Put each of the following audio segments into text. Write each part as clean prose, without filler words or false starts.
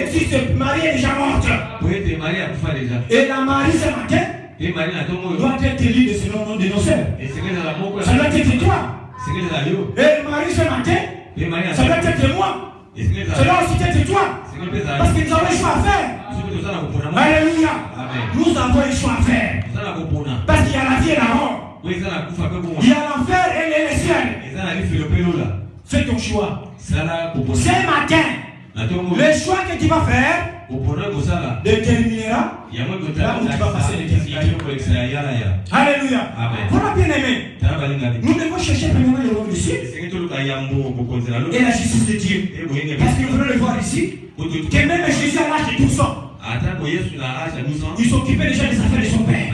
existe, Marie est déjà morte. Et la Marie ce matin doit être élue de ce nom de nos sœurs. Ça doit être toi. Et Marie ce matin, ça doit être moi. Ça doit aussi être toi. Parce que nous avons un choix à faire. Alléluia. Nous avons un choix à faire. Parce qu'il y a la vie et la mort. Il y a l'enfer et le ciel. Fais ton choix. Ce matin, le choix que tu vas faire déterminera là où tu vas passer l'éternité. Alléluia. Voilà, bien aimé. Nous devons chercher premièrement le royaume du ciel et la justice de Dieu. Parce que nous voulons le voir ici que même Jésus à l'âge de 12 ans, il s'occupait déjà des affaires de son père.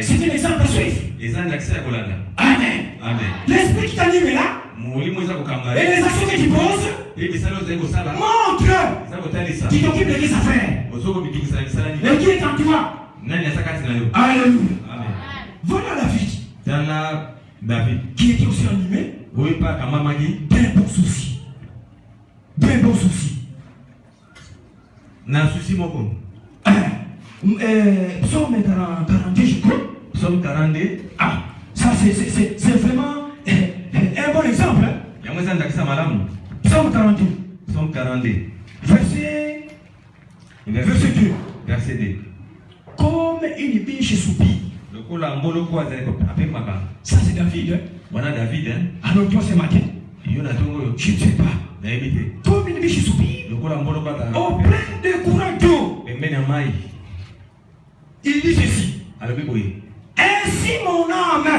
C'est un exemple à suivre. Amen. L'esprit qui t'anime est là. Et les actions que tu poses montrent qu'il t'occupe de tes affaires. Et qui est en toi. Alléluia. Voilà David. Qui était aussi animé d'un bon souci. N'a souci mon Psaume 42, je crois. Psaume 42. Ah, ça c'est vraiment un bon exemple. Psaume 42. Psaume 42. Verset 2. Verset 2. Comme une biche soupire. Ça c'est David. Voilà David. Alors toi ce matin, je ne sais pas. Comme une biche soupire. Au plein de courants d'eau. Il dit ceci. Ainsi mon âme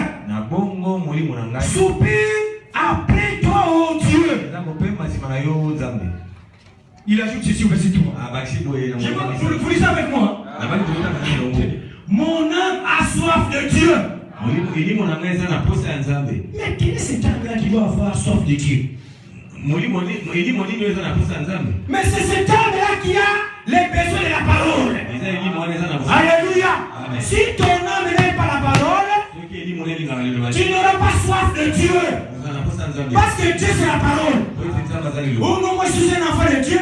soupire après toi, oh Dieu. Il ajoute ceci au verset 3. Vous lisez avec moi. Mon âme a soif de Dieu. Mais quel est cet âme-là qui doit avoir soif de Dieu? Mais c'est cet âme-là qui a les besoins de la parole. Alléluia. Si ton âme n'aime pas la parole, tu n'auras pas soif de Dieu. Parce que Dieu c'est la parole. Oh non, moi je suis un enfant de Dieu.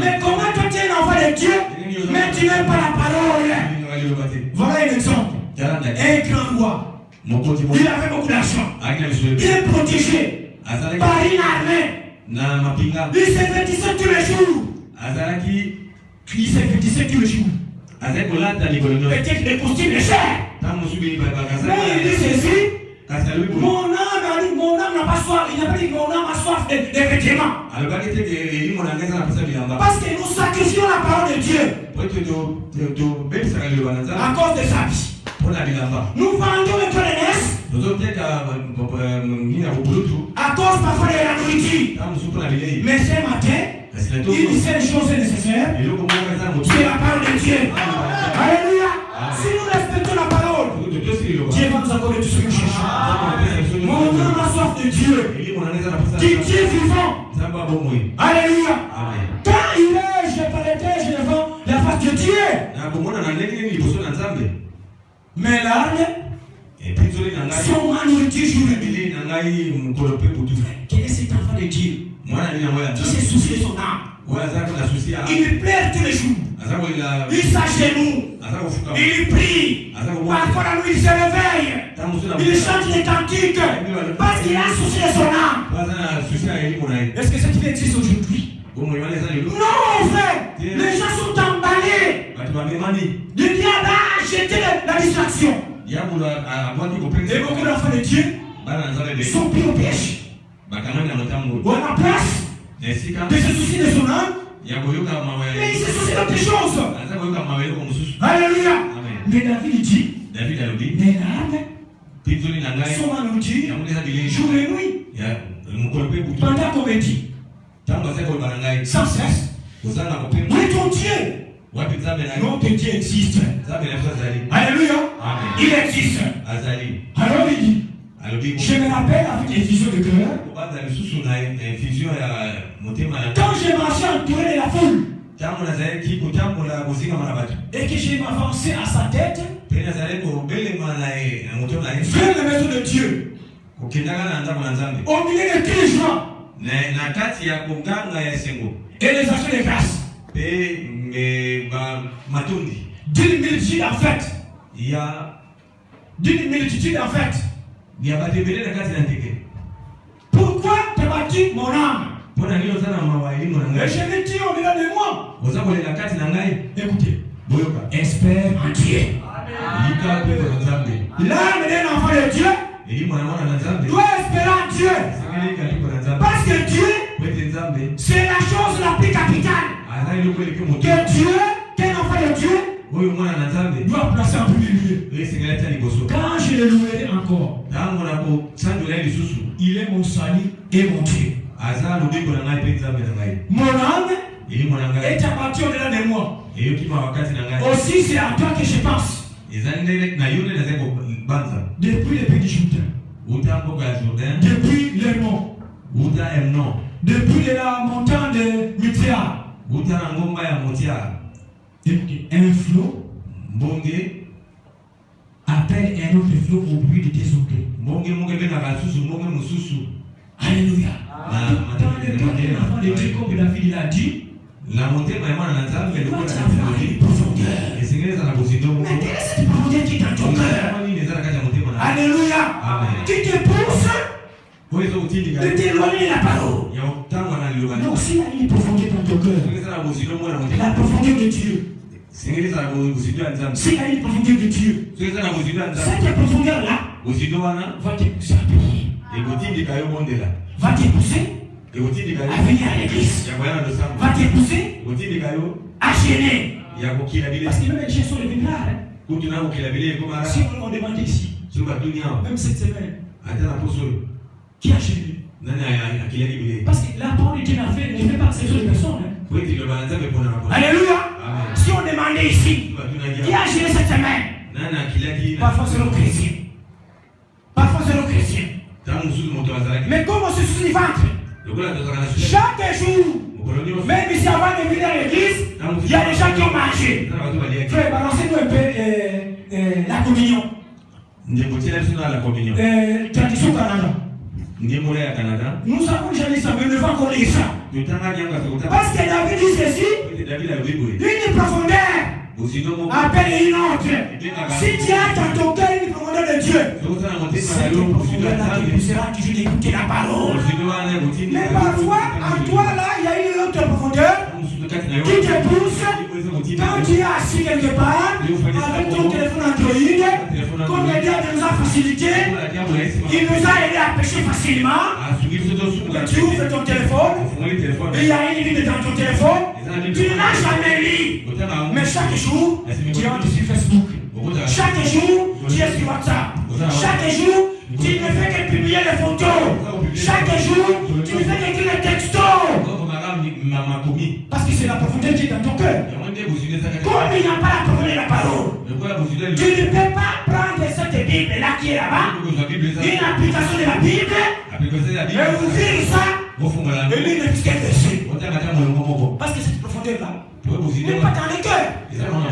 Mais comment toi tu es un enfant de Dieu, mais tu n'aimes pas la parole? Voilà un exemple. Un grand roi. Il avait beaucoup d'argent. Il est protégé par une armée. Il se vêtissait tous les jours. Il se vêtissait tous les jours. Peut-être des costumes de chair. Mais il dit ceci. Mon âme n'a pas soif. Il n'a pas dit mon âme a soif des vêtements. Parce que nous sacrifions la parole de Dieu à cause de sa vie. Nous vendons les connaissances à cause parfois de la nourriture. Mais ce matin, il dit ces choses nécessaires. C'est la parole de Dieu. Alléluia. Si nous respectons la parole, Dieu va nous accorder tout ce que nous cherchons. Mon âme a soif de Dieu. Du Dieu vivant. Alléluia. Quand il est, je parlais devant la face de Dieu. Mais l'arme sont ma nourriture jour et nuit. Quel est cet enfant de Dieu qui se soucie de son âme? Il pleure tous les jours. Il s'agenouille. Il prie. Parfois la nuit il se réveille. Il chante des cantiques parce qu'il a souci de son âme. Est-ce que cette vie existe aujourd'hui? Non, frère. Les gens sont emballés. Le diable a jeté la distraction. Et beaucoup d'enfants de Dieu sont pris au piège. Ou à la place de se soucier de son âme, mais il se soucie d'autres choses. Alléluia. Mais David dit, mais l'âme sont ma nourriture jour et nuit. Pendant qu'on me dit sans cesse, où est ton Dieu? Notre Dieu existe. Alléluia. Il existe. Alors il dit, je me rappelle avec effusion de cœur, quand j'ai marché entouré de la foule et que j'ai avancé à sa tête vers la maison de Dieu, au milieu de tous les gens, Et les actions de grâce. D'une multitude en fait. D'une multitude en fait. Pourquoi t'as battu mon âme? Et je me dis au-delà de moi. Écoutez. Espère en Dieu. L'âme d'un enfant de Dieu doit espérer en Dieu. Parce que Dieu, c'est la chose la plus capitale. Que Dieu, qu'un enfant de Dieu doit placer en premier lieu. Quand je le louerai encore, il est mon salut et mon Dieu. Mon âme est abattue au-delà de moi. Aussi, c'est à toi que je pense. Depuis le pays du Jourdain, depuis le mont, depuis la montagne de Mithia, un flot appelle un autre flot au bruit de tes ongles. Alléluia. Dans le temps de l'enfant de Dieu, comme David l'a dit, la montée vraiment dans la table, elle doit avoir une profondeur. Mais quelle est cette profondeur qui est dans ton cœur? Alléluia. Qui te pousse de t'éloigner de la parole. Donc s'il y a une profondeur dans ton cœur, la profondeur de Dieu. S'il y a une profondeur de Dieu, cette profondeur-là va te pousser à prier. Va te pousser à venir à l'église. Va te pousser à gêner. Parce que même les chiens sont devenus là. Si on demande ici, même cette semaine, qui a gêné? Parce que la parole de Dieu ne fait pas ces autres personnes. Alléluia. Si on demandait ici, qui a gêné cette semaine? Parfois c'est le chrétien. Parfois c'est le chrétien. Mais comme on se soucie du ventre, chaque jour, même ici avant de venir à l'église, il y a des gens qui ont mangé. Frère, balancez-nous un peu la communion. Tradition Canada. Nous savons déjà dit ça, mais ne va encore lire ça. Parce que David dit ceci, une profondeur appelle une autre. Si tu as dans ton cœur une profondeur de Dieu, cette profondeur-là te poussera toujours d'écouter la parole. Mais parfois, en toi là, il y a une autre profondeur qui te pousse. Quand tu es assis quelque part, avec ton téléphone Android, comme le diable nous a facilité, il nous a aidé à pécher facilement. Tu ouvres ton téléphone, et il y a une ligne dans ton téléphone, tu n'as jamais lu. Mais chaque jour, tu entres sur Facebook. Chaque jour, tu es sur WhatsApp. Chaque jour, tu ne fais que publier les photos. Chaque jour, tu ne fais qu'écrire les textos. Parce que c'est la profondeur qui est dans ton cœur. Comme il n'y a pas la profondeur de la parole, tu ne peux pas prendre cette Bible-là qui est là-bas, une application de la Bible, et ouvrir ça, et lire le fiscal dessus. Parce que cette profondeur-là n'est pas dans le cœur.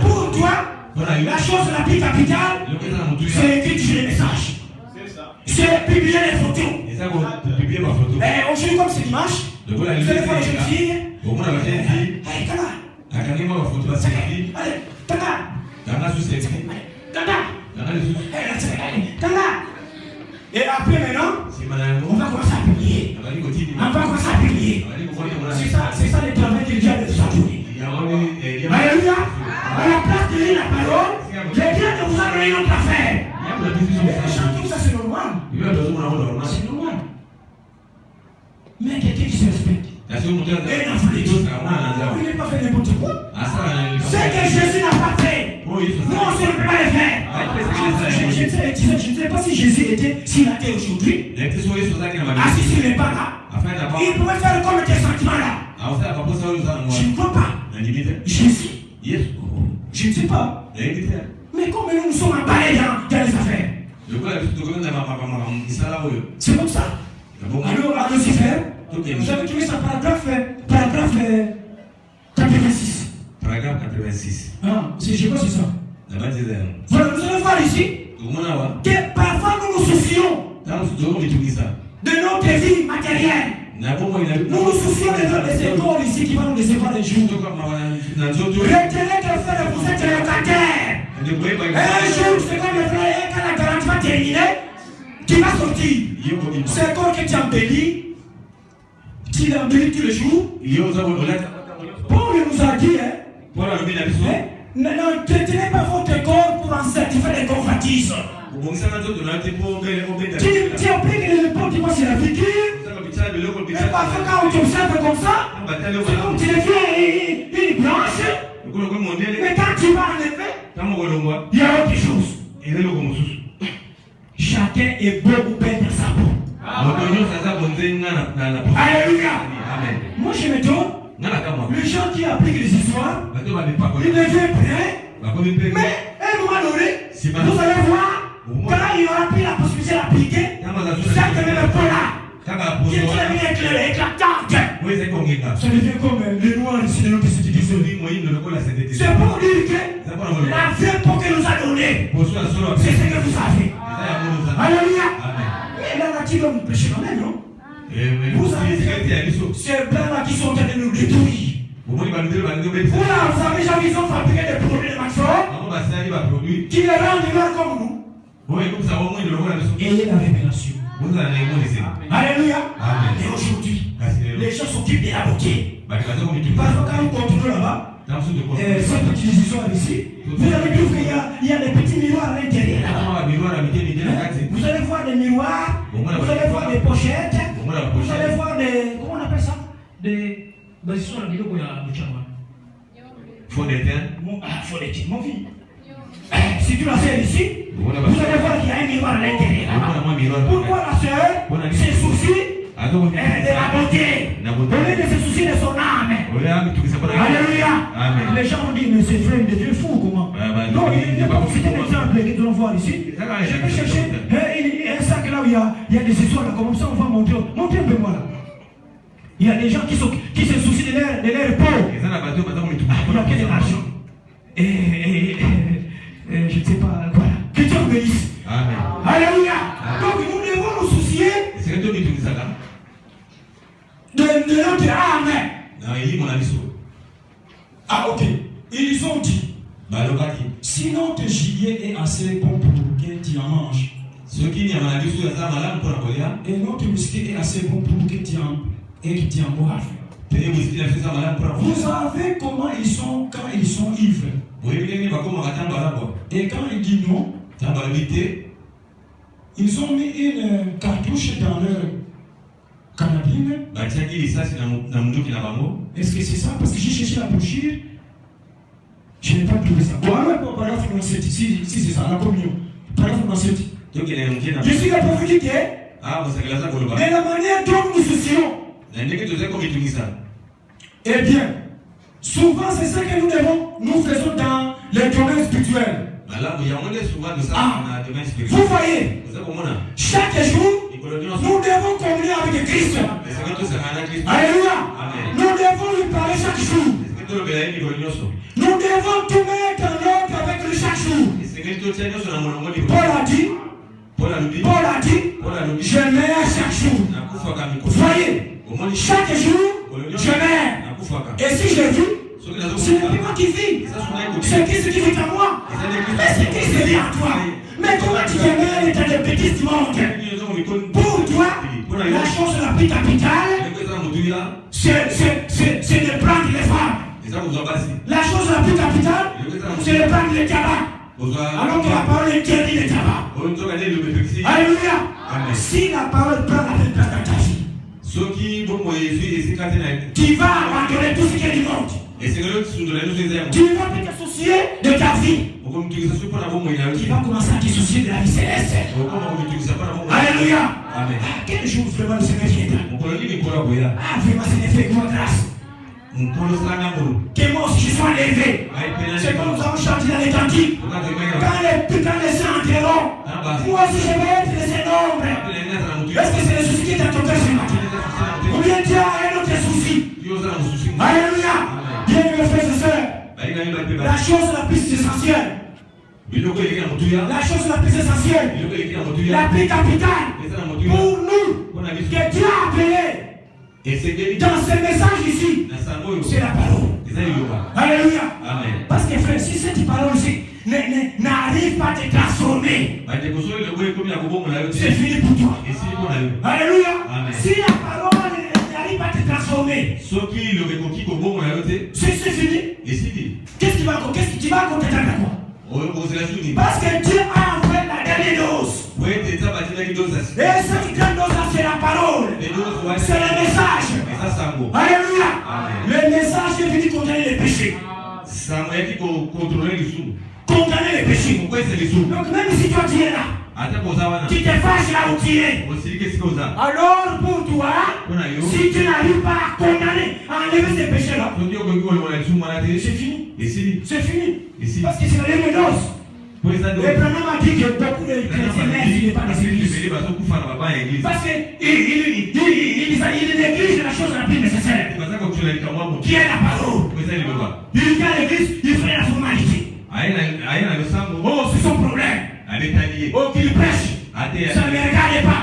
Pour toi, la chose la plus capitale, c'est écrire sur les messages. C'est publier les photos. Et aujourd'hui, comme c'est dimanche, vous allez voir les jeunes filles. Allez, et après maintenant, on va commencer à publier. On va commencer à publier. C'est ça le travail que Dieu a de sa journée. Alléluia. À la place de lire la parole, le Dieu vous a donné une autre affaire. Les gens trouvent ça c'est normal. C'est normal. Mais quelqu'un qui se respecte. Et un enfant de Dieu, il n'est pas fait n'importe quoi. Ce que Jésus n'a pas fait, nous on ne peut pas le faire. Je ne sais pas si Jésus était, s'il était aujourd'hui, assis sur les pas là, il pouvait faire comme tes sentiments là. Je ne crois pas. Jésus, je ne sais pas. Mais comme nous sommes emballés dans les affaires, c'est comme ça. Alors à Lucifer, vous avez trouvé ça paragraphe 86. Paragraphe 86. Ah, je crois que c'est ça. Voilà, nous allons voir ici que parfois nous nous soucions de notre vie matérielle. Nous nous soucions des écoles ici qui vont nous décevoir les jours. Retenez que frère, vous êtes locataire. Un jour, c'est comme le frère, quand la garantie va terminer, qui va sortir. C'est comme que tu embellis. Tu l'embellis tous les jours. Paul nous a dit, n'entretiennez pas votre corps pour en certifier les convoitises. Tu appliques les réponses qui passent sur la figure. Mais parfois quand on t'observe comme ça, c'est comme tu deviens une branche. Mais quand tu vas enlever, il y a autre chose. Chacun est beau ou bête dans sa peau. Alléluia. Moi je me donne, les gens qui appliquent les histoires, ils deviennent prêts. Mais à un moment donné, vous allez voir, quand il aura pris la possibilité d'appliquer, cette même peau-là, qui est très éclairée, éclatante, ça devient comme les noirs ici de notre cité. C'est pour dire que la vraie peau que nous a donnée, c'est ce que vous avez. Alléluia. Mais là, là, tu vas nous prêcher quand même, non? Vous avez ces blancs-là qui sont en train de nous détruire. Vous avez jamais ils ont fabriqué des produits de Maxor qui les rendent noirs comme nous. Ayez la révélation. Alléluia. Et aujourd'hui, les gens s'occupent de la beauté. Parfois, quand nous continuons là-bas, cette petite histoire ici, vous allez découvrir qu'il y a des petits miroirs à l'intérieur là-bas. Vous allez voir des miroirs, vous allez voir des pochettes, vous allez voir des. Comment on appelle ça? Des. Ils sont là, il y a Fond d'éteint. Fond d'éteint, mon fils. Si tu la sers ici, vous allez voir qu'il y a un miroir à l'intérieur. Pourquoi la sœur se soucie de la beauté, au lieu de se soucier de son âme? Alléluia. Les gens vont dire, mais c'est frère de Dieu fou, comment? Non, il n'y a pas un exemple que nous allons voir ici. Je vais chercher un sac là où il y a des histoires, là, comme ça on va montrer. Montrez un peu moi là. Il y a des gens qui se soucient de leur peau. Il y a quel argent? Je ne sais pas, voilà. Que Dieu bénisse. Amen. Alléluia. Donc nous devons nous soucier de notre âme. Ah ok. Ils ont dit, sinon tes gibier est assez bon pour que tu en manges. Et notre whisky est assez bon pour que tu en boives. Vous savez comment ils sont quand ils sont ivres. Et quand ils disent non, ils ont mis une cartouche dans leur carabine. Est-ce que c'est ça? Parce que j'ai cherché la brochure, je n'ai pas trouvé ça. Voilà, paragraphe 97, si c'est ça, la communion. Paragraphe 97. Je suis la prophétique, de la manière dont nous soucions. Eh bien, souvent c'est ce que nous faisons dans les domaines spirituels. Vous voyez, chaque jour, nous devons communier avec Christ. Alléluia. Nous devons lui parler chaque jour. Nous devons tout mettre en ordre avec lui chaque jour. Paul a dit, je mets chaque jour. Voyez, chaque jour, je mets. Et si je vis, ce n'est plus moi qui vis. C'est Christ qui vit en moi. Mais c'est Christ qui vit en toi. Mais comment tu te mets l'état de bêtises du monde? Pour toi, la chose la plus capitale, c'est de prendre les femmes. La chose la plus capitale, c'est de prendre les tabacs. Alors que la parole interdit les tabacs. Alléluia. Si la parole prend la place dans ta vie, tu vas abandonner tout ce qui est du monde. Tu vas plus te soucier de ta vie. Tu vas commencer à te soucier de la vie céleste. Alléluia. Quel jour vraiment le Seigneur viendra. Ah, vraiment, Seigneur, fais-moi grâce. Que moi aussi je sois élevé. C'est comme nous avons chanté dans les cantiques. Quand les saints entreront, moi aussi je vais être de ces nombres. Est-ce que c'est le souci qui est à ton cœur ce matin? Ou bien tu as un autre souci? Alléluia. Bien mes frères et sœurs, la chose la plus essentielle, la chose la plus essentielle, la plus capitale pour nous, que Dieu a appelé Dans ce message ici, c'est la parole. Alléluia. Amen. Parce que frère, si cette parole-ci n'arrive pas à te transformer, c'est fini pour toi. Alléluia. Amen. Si la parole n'arrive pas à te transformer, c'est fini. Qu'est-ce que tu vas compter dans quoi? Parce que Dieu a envoyé la dernière dose. Et cette grande dose, c'est la parole. C'est le message. Alléluia. Le message est venu condamner les péchés. Condamner les péchés. Donc même si toi tu es là, tu te fâches là où tu es. Alors pour toi, si tu n'arrives pas à condamner, à enlever ces péchés-là, c'est fini. C'est fini. Parce que c'est la dernière dose. Le Branham a dit que beaucoup de chrétiens n'est pas des églises. Parce qu'il néglige la chose la plus nécessaire, qui est la parole. Il vient à l'église, il fait la formalité. Oh, c'est son problème. Oh, qu'il prêche. Ça ne me regarde pas.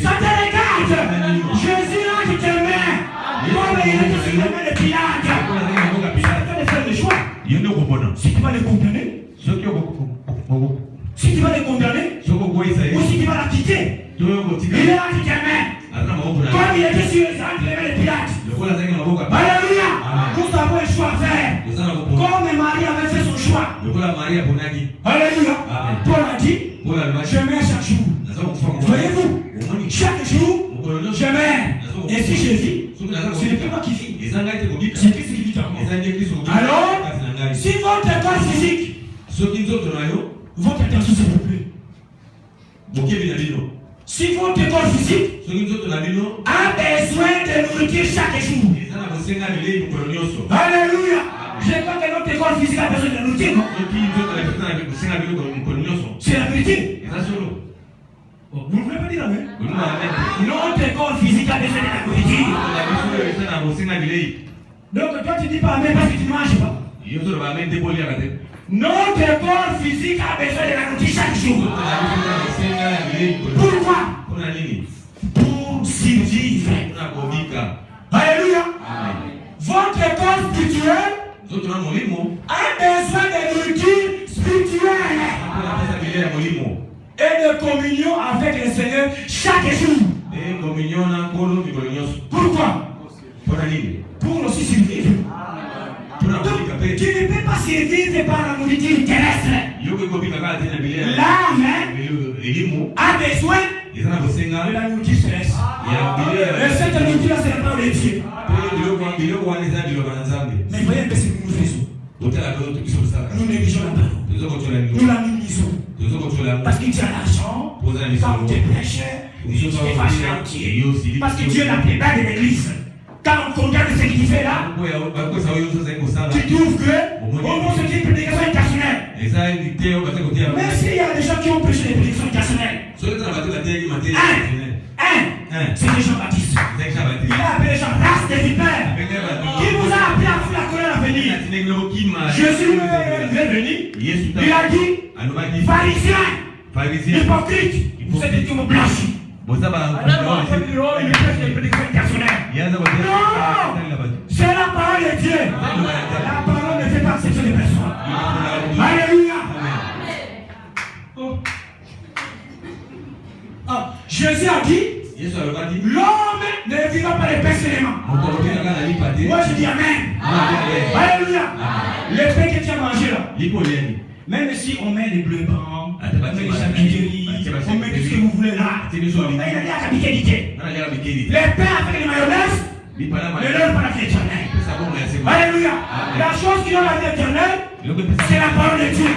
Ça te regarde. Jésus là qui te met. Comme il était sur le main de Pilate. Ça te faire le choix. Si tu vas les condamner, si tu vas les condamner, ou si tu vas la quitter, il est là qui te met. Comme il était sur le main de Pilate. Alléluia. Nous avons un choix à faire. Comme Marie avait fait son choix. Alléluia. Paul a dit, je mets chaque jour. Voyez-vous, chaque jour, je mets. Et si je vis, ce n'est plus moi qui vis. C'est Christ qui vit en moi. Alors, si votre corps physique, votre attention s'il vous plaît. Si votre corps physique a besoin de nourriture chaque jour. Alléluia. Je ne sais pas que notre corps physique a besoin de nourriture. C'est la vérité. Vous ne voulez pas dire amen? Notre corps physique a besoin de la nourriture. Donc toi tu dis pas amen parce que tu ne manges pas. Notre corps physique a besoin de la nourriture chaque jour. Pourquoi? Pour survivre. Alléluia. Votre corps spirituel a besoin de nourriture spirituelle et de communion avec le Seigneur chaque jour. Pourquoi? Pour aussi survivre. Donc, tu ne peux pas survivre par la nourriture terrestre. L'âme a besoin de la nourriture céleste. Et cette nourriture, c'est la parole de Dieu. Mais voyez un peu ce que nous faisons. Nous négligeons la parole. Nous la minimisons. Parce que tu as l'argent, quand tu es prêches, tu te fâches entier. Parce que Dieu n'a pas de l'église. Quand on condamne ce qu'il fait là, tu trouves que au moins c'est une prédication intentionnelle. Mais s'il y a des gens qui ont prêché des prédications intentionnelles, c'est des gens baptistes. Il a appelé les gens race des vipères. Qui vous a appris à foutre la colère à venir? Jésus est venu. Il a dit pharisiens, hypocrites, vous êtes tous blanchis. Alors, il prêche des prédictions intentionnelles. Non! C'est la parole de Dieu. La parole ne fait pas exception des personnes. Alléluia. Jésus a dit, l'homme ne vivra pas de pain seulement. Moi je dis amen. Alléluia. Le pain que tu as mangé là, même si on met les bleus blancs, on met les charcuteries, on met tout ce que vous voulez là, il y a la qualité. Les pains avec les mayonnaise, ne leur pas la vie éternelle. Alléluia. La chose qui donne la vie éternelle, c'est la parole de Dieu.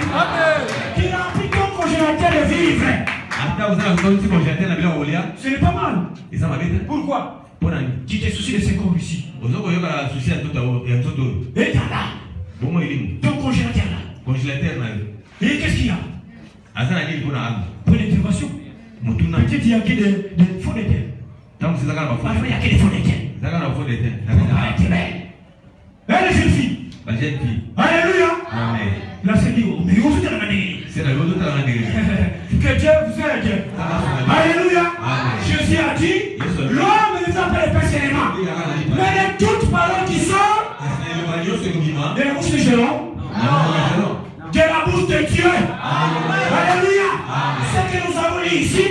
Qui remplit ton congélateur de vivre. Ce n'est pas mal. Pourquoi? Tu te soucies de ce corps ici. Et t'as là. Ton congélateur là. Et qu'est-ce qu'il y a? Pour l'intervention. Peut-être il y a que des faux d'éternel. Parfois il y a que des faux d'éternel. Elle est jeune fille. Alléluia. La Seigneur, mais vous êtes dans la néglige. Que Dieu vous aide. Alléluia. Jésus a dit, l'homme ne appelle le personnellement. Mais de toutes paroles qui sortent de la bouche de Jérôme, de la bouche de Dieu. Alléluia. Ce que nous avons lu ici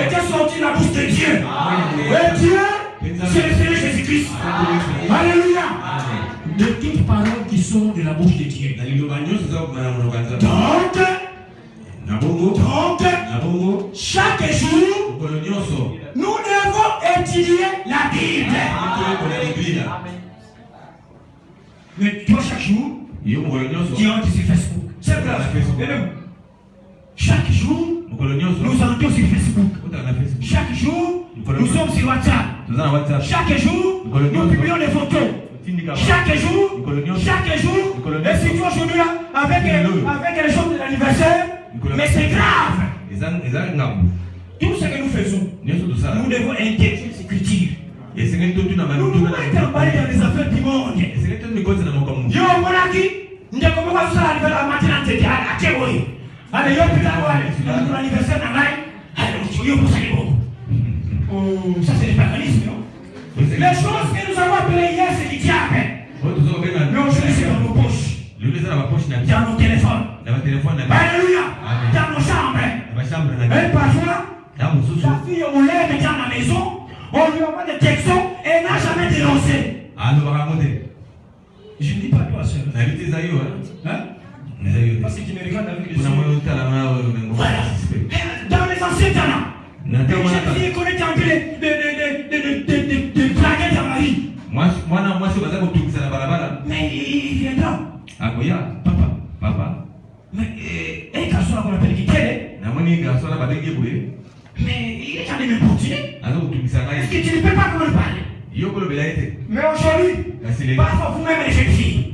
était sorti de la bouche de Dieu. Et Dieu, c'est le Seigneur Jésus-Christ. Alléluia. De toutes paroles qui sont de la bouche de Dieu. Donc, chaque jour, nous devons étudier la Bible. Mais toi, chaque jour, tu entres sur Facebook. C'est grave. Chaque jour, nous entrons sur Facebook. Chaque jour, nous sommes sur WhatsApp. Chaque jour, nous publions des photos. Chaque jour, et si tu aujourd'hui avec les choses de l'anniversaire, mais c'est grave. Tout ce que nous faisons, nous devons intégrer ces cultures. Nous ne pouvons pas être emballés dans les affaires du monde. Yo, mon aki, nous devons pas faire l'anniversaire matin, c'est à Tchéboy. Allez, yo, putain, pour l'anniversaire, allez, yo, pour ça, ça c'est le paganisme, non? Les choses que nous avons appelées hier, c'est du diable. Mais aujourd'hui, c'est dans nos poches. Dans nos téléphones. Alléluia. Dans nos chambres. Et parfois, la fille au lait est dans la maison, on lui envoie des textos et elle n'a jamais dénoncé. Je ne dis pas toi, sœur. Hein? Parce que tu me regardes avec les yeux. Voilà. Dans les anciens talents. J'ai dit qu'on était en train de draguer ta mari. Mais il viendra. Papa. Mais un garçon qu'on appelle Kitele. Mais il est en train de m'importuner. Est-ce que tu ne peux pas comment parler? Mais aujourd'hui, parfois vous-même les jeunes filles,